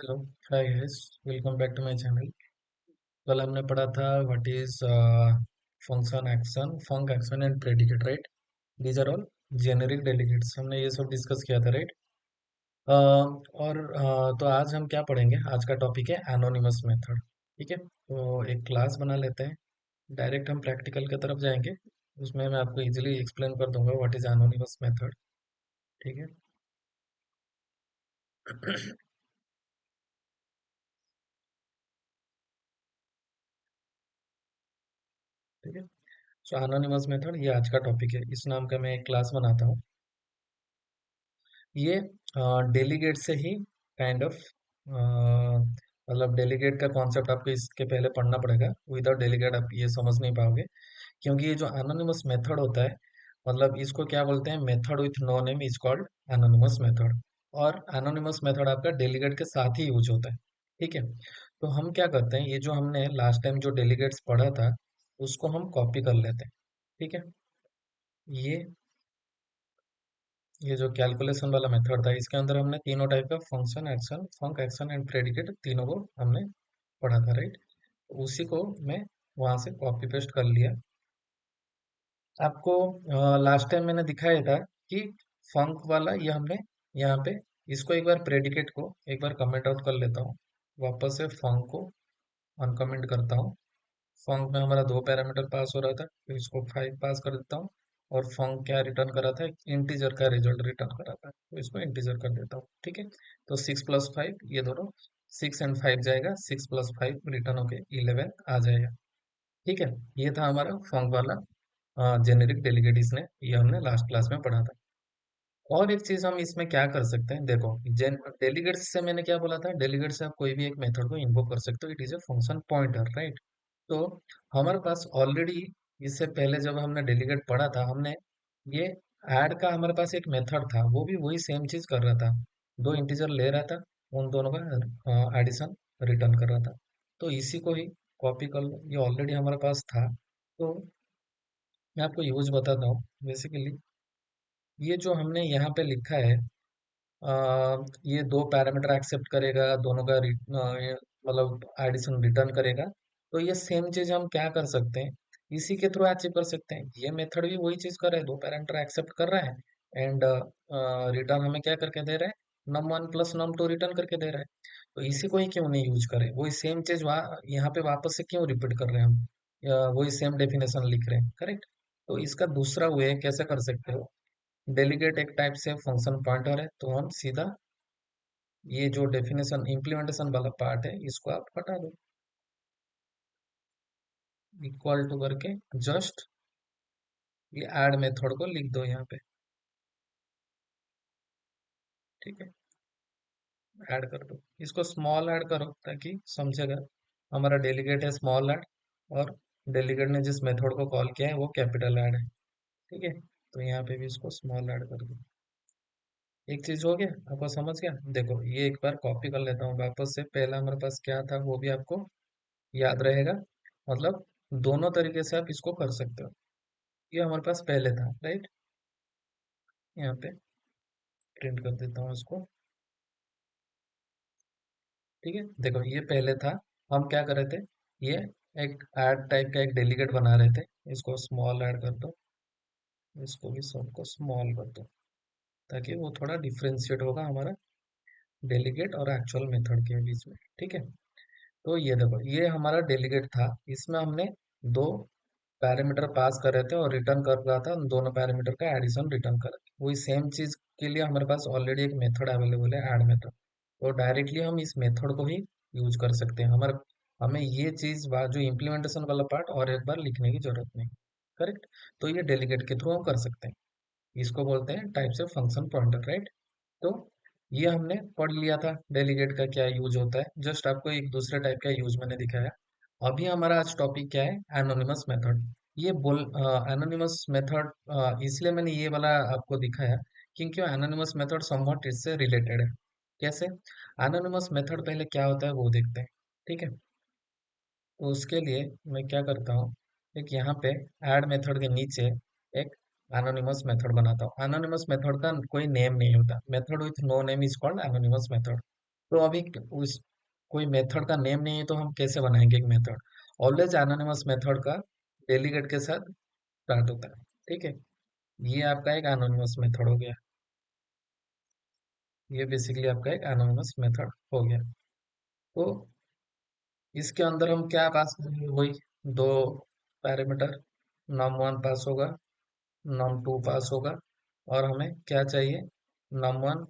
Hello. Hi guys, welcome back to my channel. कल हमने पढ़ा था what is function action func action and predicate, right? These are all generic delegates, हमने ये सब discuss किया था, राइट? तो आज हम क्या पढ़ेंगे? आज का टॉपिक है एनोनिमस मेथड। ठीक है, तो एक क्लास बना लेते हैं। डायरेक्ट हम प्रैक्टिकल की तरफ जाएंगे। उसमें मैं आपको इजीली एक्सप्लेन कर दूंगा व्हाट इज एनोनिमस मेथड। ठीक है। ठीक है, सो एनोनिमस मेथड ये आज का टॉपिक है। इस नाम का मैं एक क्लास बनाता हूँ। ये डेलीगेट से ही काइंड ऑफ मतलब डेलीगेट का कॉन्सेप्ट आपको इसके पहले पढ़ना पड़ेगा। विदाउट डेलीगेट आप ये समझ नहीं पाओगे, क्योंकि ये जो एनोनिमस मेथड होता है, मतलब इसको क्या बोलते हैं? Method with no name is called anonymous method. और एनोनिमस मेथड आपका डेलीगेट के साथ ही यूज होता है। ठीक है, तो हम क्या करते हैं, ये जो हमने लास्ट टाइम जो डेलीगेट्स पढ़ा था उसको हम कॉपी कर लेते हैं। ठीक है, ये ये जो कैलकुलेशन वाला मेथड था, इसके अंदर हमने तीनों टाइप का function action func action and predicate तीनों को हमने पढ़ा था, राइट? उसी को मैं वहां से कॉपी पेस्ट कर लिया। आपको लास्ट टाइम मैंने दिखाया था कि फंक वाला ये हमने यहाँ पे इसको एक बार प्रेडिकेट को एक बार कमेंट आउट कर लेता हूँ। वापस से फंक को अनकमेंट करता हूँ। फंक में हमारा दो पैरामीटर पास हो रहा था, तो इसको 5 पास कर देता हूँ। और फंक क्या रिटर्न करा था? इंटीजर का रिजल्ट रिटर्न करा था, तो इसको इंटीजर कर देता हूँ। ठीक है, तो 6 + 5 ये दोनों 6 और 5 जाएगा, 6 + 5 रिटर्न होके 11 आ जाएगा। ठीक है, ये था हमारा फंक वाला जेनेरिक डेलीगेट। इसने ये हमने लास्ट क्लास में पढ़ा था। और एक चीज हम इसमें क्या कर सकते हैं, देखो, जेन डेलीगेट से मैंने क्या बोला था? डेलीगेट से आप कोई भी एक मेथड को इन्वोक कर सकते हो। It is a function pointer, right? तो हमारे पास ऑलरेडी इससे पहले जब हमने डेलीगेट पढ़ा था, हमने ये ऐड का हमारे पास एक मेथड था, वो भी वही सेम चीज कर रहा था। दो इंटीजर ले रहा था, उन दोनों का एडिशन रिटर्न कर रहा था। तो इसी को ही कॉपी कर लो, ये ऑलरेडी हमारे पास था। तो मैं आपको यूज बताता हूँ। बेसिकली ये जो हमने यहाँ पे लिखा है, ये दो पैरामीटर एक्सेप्ट करेगा, दोनों का मतलब एडिशन रिटर्न करेगा। तो ये सेम चीज हम क्या कर सकते हैं, इसी के थ्रू अचीव कर सकते हैं। ये मेथड भी वही चीज कर रहा है, दो पैरामीटर एक्सेप्ट कर रहा है एंड रिटर्न हमें क्या करके दे रहा है? num1 + num2 रिटर्न करके दे रहा है। तो इसी को ही क्यों नहीं यूज करें? वही सेम चीज वहाँ यहाँ पे वापस से क्यों रिपीट कर रहे हैं हम? वही सेम डेफिनेशन लिख रहे हैं, करेक्ट? तो इसका दूसरा वे कैसे कर सकते हो? डेलीगेट एक टाइप से फंक्शन पॉइंटर है, तो हम सीधा ये जो डेफिनेशन इम्प्लीमेंटेशन वाला पार्ट है इसको आप हटा दो। इक्वल टू करके जस्ट ये ऐड मेथड को लिख दो यहाँ पे। ठीक है, ऐड कर दो, इसको स्मॉल ऐड करो ताकि समझेगा। हमारा डेलीगेट है स्मॉल ऐड, और डेलीगेट ने जिस मेथड को कॉल किया है वो कैपिटल ऐड है। ठीक है, तो यहाँ पे भी इसको स्मॉल ऐड कर दो। एक चीज हो गया, आपको समझ गया? देखो, ये एक बार कॉपी कर लेता हूँ वापस से। पहला हमारे पास क्या था वो भी आपको याद रहेगा। मतलब दोनों तरीके से आप इसको कर सकते हो। ये हमारे पास पहले था, राइट? यहाँ पे प्रिंट कर देता हूँ इसको। ठीक है, देखो, ये पहले था। हम क्या कर रहे थे? ये एक ऐड टाइप का एक डेलीगेट बना रहे थे। इसको स्मॉल ऐड कर दो, इसको भी सबको स्मॉल कर दो, ताकि वो थोड़ा डिफ्रेंशिएट होगा हमारा डेलीगेट और एक्चुअल मेथड के बीच में। ठीक है, तो ये देखो, ये हमारा डेलीगेट था। इसमें हमने दो पैरामीटर पास कर रहे थे और रिटर्न कर रहा था उन दोनों पैरामीटर का एडिशन रिटर्न कर रहे थे। वही सेम चीज के लिए हमारे पास ऑलरेडी एक मेथड अवेलेबल है, ऐड मेथड। तो डायरेक्टली हम इस मेथड को ही यूज कर सकते हैं। हमारे हमें ये चीज जो इम्प्लीमेंटेशन वाला पार्ट और एक बार लिखने की जरूरत नहीं। करेक्ट, तो ये डेलीगेट के थ्रू हम कर सकते हैं। इसको बोलते हैं टाइप से फंक्शन पॉइंटर, राइट? तो ये हमने पढ़ लिया था डेलीगेट का क्या यूज होता है। जस्ट आपको एक दूसरे टाइप का यूज मैंने दिखाया। अभी हमारा आज टॉपिक क्या है? Anonymous method. ये बोल एनोनिमस मेथड इसलिए मैंने ये वाला आपको दिखाया क्योंकि एनोनिमस मेथड समवॉट इससे रिलेटेड है। कैसे? एनोनिमस मेथड पहले क्या होता है वो देखते हैं। ठीक है, तो उसके लिए मैं क्या करता हूँ, एक यहाँ पे ऐड मेथड के नीचे एक एनोनिमस मेथड बनाता हूँ। एनोनिमस मेथड का कोई नेम नहीं होता। Method with no name is called anonymous method. तो अभी उस कोई मेथड का नेम नहीं है तो हम कैसे बनाएंगे एक मेथड? ऑलवेज एनोनिमस मेथड का डेलीगेट के साथ स्टार्ट होता है। ठीक है, ये आपका एक एनोनिमस मेथड हो गया। ये बेसिकली आपका एक एनोनिमस मेथड हो गया। तो इसके अंदर हम क्या पास करेंगे? वही दो पैरामीटर, num1 पास होगा, num2 पास होगा, और हमें क्या चाहिए? num1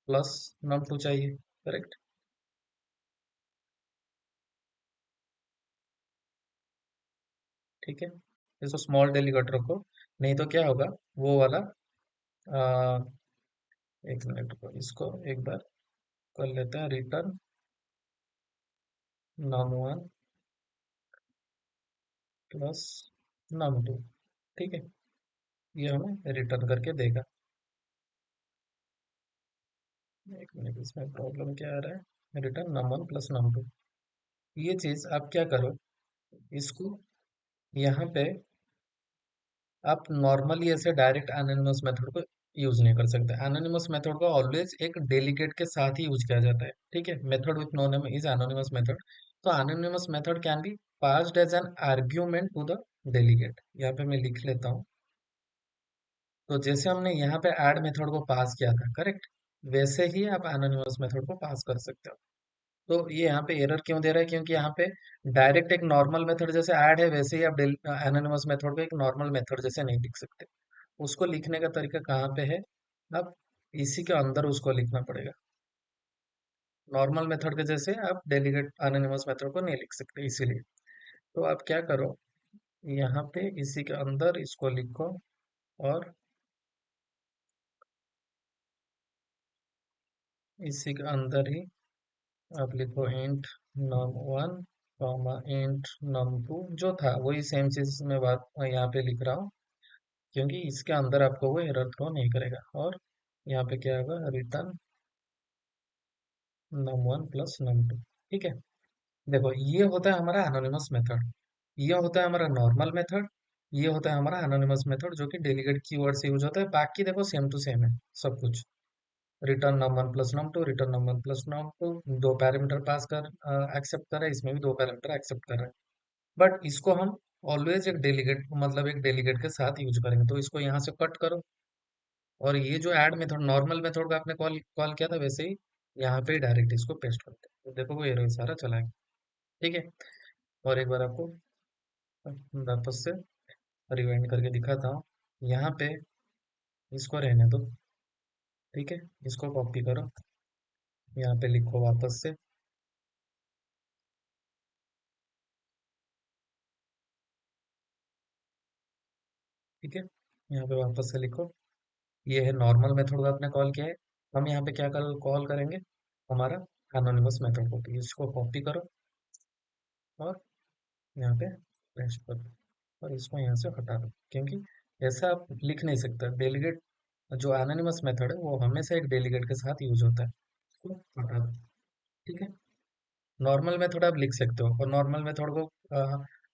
प्लस num2 चाहिए। करेक्ट। ठीक है, इसको स्मॉल डेलीगेट रखो, नहीं तो क्या होगा वो वाला। आ, एक मिनट को इसको एक बार कर लेते हैं, रिटर्न num1 प्लस num2। ठीक है, ये हमें रिटर्न करके देगा। एक मिनट, इसमें प्रॉब्लम क्या आ रहा है? Return num1 plus num2। ये चीज आप क्या करो, इसको यहाँ पे आप नॉर्मली ऐसे डायरेक्ट एनोनिमस मेथड को यूज नहीं कर सकते। एनोनिमस मेथड को ऑलवेज एक डेलीगेट के साथ ही यूज किया जाता है। ठीक है, method with no name is anonymous method. तो anonymous method can be passed as an argument to the delegate. यहाँ पे मैं लिख लेता हूँ। तो जैसे हमने यहाँ पे ऐड मेथड को पास किया था, करेक्ट, वैसे ही आप एनोनिमस मेथड को पास कर सकते हो। तो ये यहाँ पे एरर क्यों दे रहा है? क्योंकि यहाँ पे डायरेक्ट एक नॉर्मल मेथड जैसे ऐड है, वैसे ही आप एनोनिमस मेथड को एक नॉर्मल मेथड जैसे नहीं लिख सकते। उसको लिखने का तरीका कहाँ पे है? आप इसी के अंदर उसको लिखना पड़ेगा। नॉर्मल मेथड के जैसे आप डेलीगेट एनोनिमस मेथड को नहीं लिख सकते, इसीलिए। तो आप क्या करो, यहाँ पे इसी के अंदर इसको लिखो, और इसी के अंदर ही आप लिखो int num1 comma int num2। जो था वही सेम चीज मैं बात यहाँ पे लिख रहा हूँ, क्योंकि इसके अंदर आपको वो एरर थ्रो नहीं करेगा। और यहाँ पे क्या होगा? Return num1 plus num2। ठीक है, देखो ये होता है हमारा एनोनिमस मेथड, ये होता है हमारा नॉर्मल मेथड, ये होता है हमारा एनोनिमस मेथड जो कि डेलीगेट कीवर्ड से यूज होता है। बाकी देखो सेम टू सेम है सब कुछ। Return num1 plus num2, return num1 plus num2, दो पैरामीटर पास कर एक्सेप्ट कर रहा है, इसमें भी दो पैरामीटर एक्सेप्ट कर रहा है। बट इसको हम ऑलवेज एक डेलीगेट, मतलब एक डेलीगेट के साथ यूज करेंगे। तो इसको यहाँ से कट करो, और ये जो ऐड मेथड नॉर्मल मेथड का आपने कॉल कॉल किया था, वैसे ही यहाँ पे डायरेक्ट इसको पेस्ट करते हैं। तो देखो वो एरर सारा चला गया। ठीक है, और एक बार आपको वापस से रिवाइंड करके दिखाता हूँ। यहाँ पे इसको रहने दो। ठीक है, इसको कॉपी करो, यहाँ पे लिखो वापस से। ठीक है, यहाँ पे वापस से लिखो। ये है नॉर्मल मेथड का आपने कॉल किया है। हम यहाँ पे क्या कॉल करेंगे? हमारा एनोनिमस मेथड को। तो इसको कॉपी करो, और यहाँ पे पेस्ट करो, और इसको यहाँ से हटा दो, क्योंकि ऐसा आप लिख नहीं सकते। डेलीगेट जो एनोनिमस मेथड है वो हमेशा एक डेलीगेट के साथ यूज होता है। इसको हटा दो। ठीक है, नॉर्मल मेथड आप लिख सकते हो, और नॉर्मल मेथड को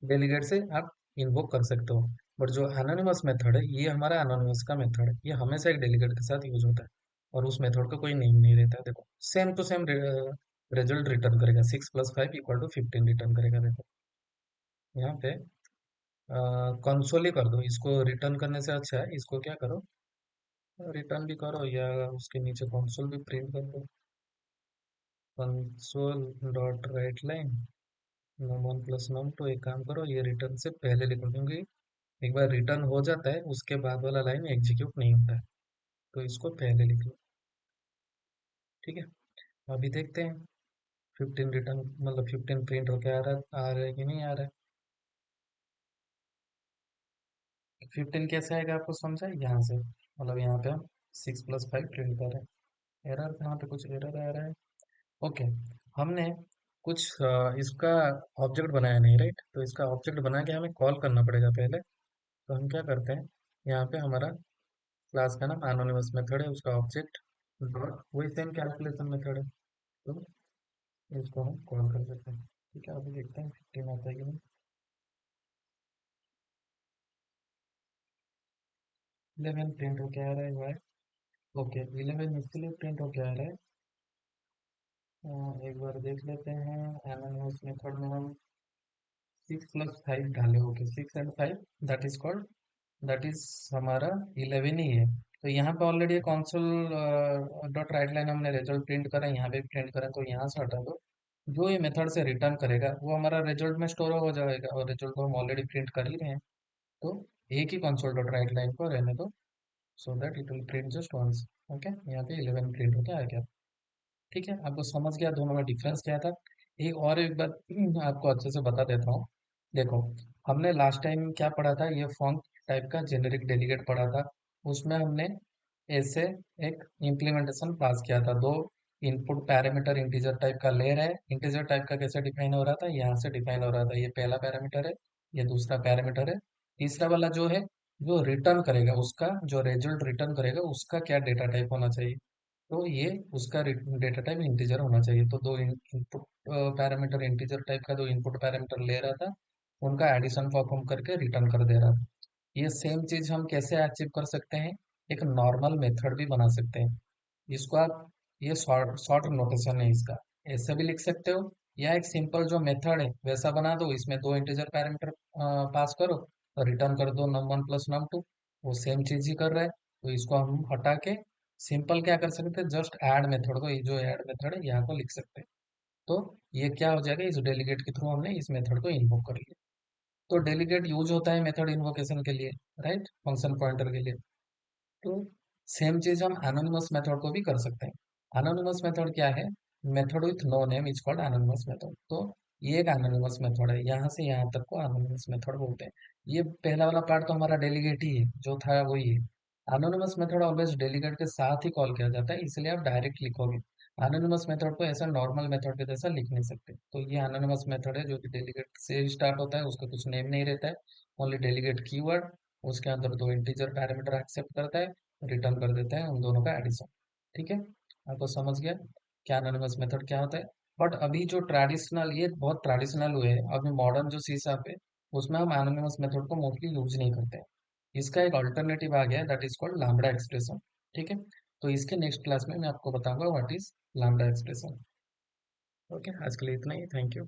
डेलीगेट से आप इन्वोक कर सकते हो। बट जो एनोनिमस मेथड है, ये हमारा एनोनिमस का मेथड है, ये हमेशा एक डेलीगेट के साथ यूज होता है, और उस मेथड का कोई नेम नहीं रहता है। देखो same to same result return करेगा, 6 + 5 = 15 रिटर्न करेगा। देखो यहाँ पे कंसोल ही कर दो, इसको रिटर्न करने से अच्छा है इसको क्या करो, रिटर्न भी करो, या उसके नीचे कंसोल भी प्रिंट कर दो। Console dot write line num1 plus num2। एक काम करो, ये रिटर्न से पहले लिखो, क्योंकि एक बार रिटर्न हो जाता है उसके बाद वाला लाइन एग्जीक्यूट नहीं होता है। तो इसको पहले लिख लो। ठीक है, अभी देखते हैं 15 रिटर्न, मतलब 15 प्रिंट होके आ रहा है कि नहीं आ रहा है। 15 कैसे आएगा आपको समझा है? यहाँ से, मतलब यहाँ पे हम 6 + 5 प्रिंट कर रहे हैं। एरर कहाँ पे? कुछ एरर आ रहा है। ओके, हमने कुछ इसका ऑब्जेक्ट बनाया नहीं, राइट? तो इसका ऑब्जेक्ट बना के हमें कॉल करना पड़ेगा पहले। तो हम क्या करते हैं, यहाँ पे हमारा क्लास का नाम एनोनिमस मेथड है, उसका ऑब्जेक्ट डॉट वही सेम कैलकुलेशन मेथड है। तो इसको हम कॉल कर देते हैं। ठीक है, अभी देखते हैं 15 आता है कि नहीं। 11 प्रिंट हो क्या आ रहा है भाई? ओके, 11 इसके लिए प्रिंट हो क्या आ रहा है? एक बार देख लेते हैं। एनालिसिस मेथड में हम 6 + 5 डाले, okay 6 and 5, that is called, that is हमारा 11 ही है। तो यहाँ पे already console dot write line हमने रिजल्ट प्रिंट करा, यहाँ पे प्रिंट करा, तो यहाँ से हटा दो। जो ये मेथड से रिटर्न करेगा वो हमारा रिजल्ट में स्टोर हो जाएगा, और रिजल्ट को हम ऑलरेडी प्रिंट कर ही रहे हैं। तो एक ही कंसोल डॉट राइट लाइन को रहने दो, so that it will print just once. Okay, यहाँ पे 11 प्रिंट होके आ गया। ठीक है, आपको समझ गया दोनों में डिफरेंस क्या था। एक बात आपको अच्छे से बता देता हूँ। देखो, हमने लास्ट टाइम क्या पढ़ा था, ये फॉन्ट टाइप का जेनेरिक डेलीगेट पढ़ा था। उसमें हमने ऐसे एक इम्प्लीमेंटेशन पास किया था। दो इनपुट पैरामीटर इंटीजर टाइप का ले रहा है, इंटीजर टाइप का कैसे डिफाइन हो रहा था, यहाँ से डिफाइन हो रहा था। ये पहला पैरामीटर है, ये दूसरा पैरामीटर है। तीसरा वाला जो है, जो रिटर्न करेगा, उसका जो रिजल्ट रिटर्न करेगा उसका क्या डेटा टाइप होना चाहिए। तो ये उसका डेटा टाइप इंटीजर होना चाहिए। तो दो इनपुट पैरामीटर इंटीजर टाइप का, दो इनपुट पैरामीटर ले रहा था, उनका एडिशन परफॉर्म करके रिटर्न कर दे रहा था। ये सेम चीज हम कैसे अचीव कर सकते हैं, एक नॉर्मल मेथड भी बना सकते हैं। इसको आप, ये शॉर्ट शॉर्ट नोटेशन है इसका, ऐसे भी लिख सकते हो, या एक सिंपल जो मेथड है वैसा बना दो। इसमें दो इंटीजर पैरामीटर पास करो और रिटर्न कर दो num1 + num2। वो सेम चीज ही कर रहा है, तो इसको हम हटा के सिंपल क्या कर सकते हैं, जस्ट ऐड मेथड को, ये जो ऐड मेथड है यहाँ को लिख सकते हैं। तो ये क्या हो जाएगा, इस डेलीगेट के थ्रू हमने इस मेथड को इन्वोक कर लिया। तो डेलीगेट यूज होता है मेथड इन्वोकेशन के लिए, राइट, फंक्शन पॉइंटर के लिए। तो सेम चीज हम एनोनिमस मेथड को भी कर सकते हैं। एनोनिमस मेथड क्या है, method with no name is called anonymous method. तो ये एक एनोनिमस मेथड है, यहाँ से यहाँ तक को एनोनिमस मेथड बोलते हैं। ये पहला वाला पार्ट तो हमारा डेलीगेट ही है, जो था वही है। एनोनिमस मेथड ऑलवेज डेलीगेट के साथ ही कॉल किया जाता है, इसलिए आप डायरेक्ट लिखोगे। एनोनिमस मेथड को ऐसा नॉर्मल मेथड के जैसा लिख नहीं सकते। तो ये एनोनिमस मेथड है जो कि डेलीगेट से स्टार्ट होता है, उसका कुछ नेम नहीं रहता है, ओनली डेलीगेट कीवर्ड, उसके अंदर दो इंटीजर पैरामीटर एक्सेप्ट करता है, रिटर्न कर देते हैं उन दोनों का एडिशन। ठीक है, आपको समझ गया क्या एनोनिमस मेथड क्या होता है। बट अभी जो ट्रेडिशनल, ये बहुत ट्रेडिशनल हुए हैं, अभी मॉडर्न जो सी शार्प है उसमें हम एनोनिमस मेथड को मोस्टली यूज नहीं करते हैं। इसका एक अल्टरनेटिव आ गया है, that is called lambda expression. ठीक है, तो इसके नेक्स्ट क्लास में मैं आपको बताऊंगा what is lambda expression. Okay, आज के लिए इतना ही, थैंक यू।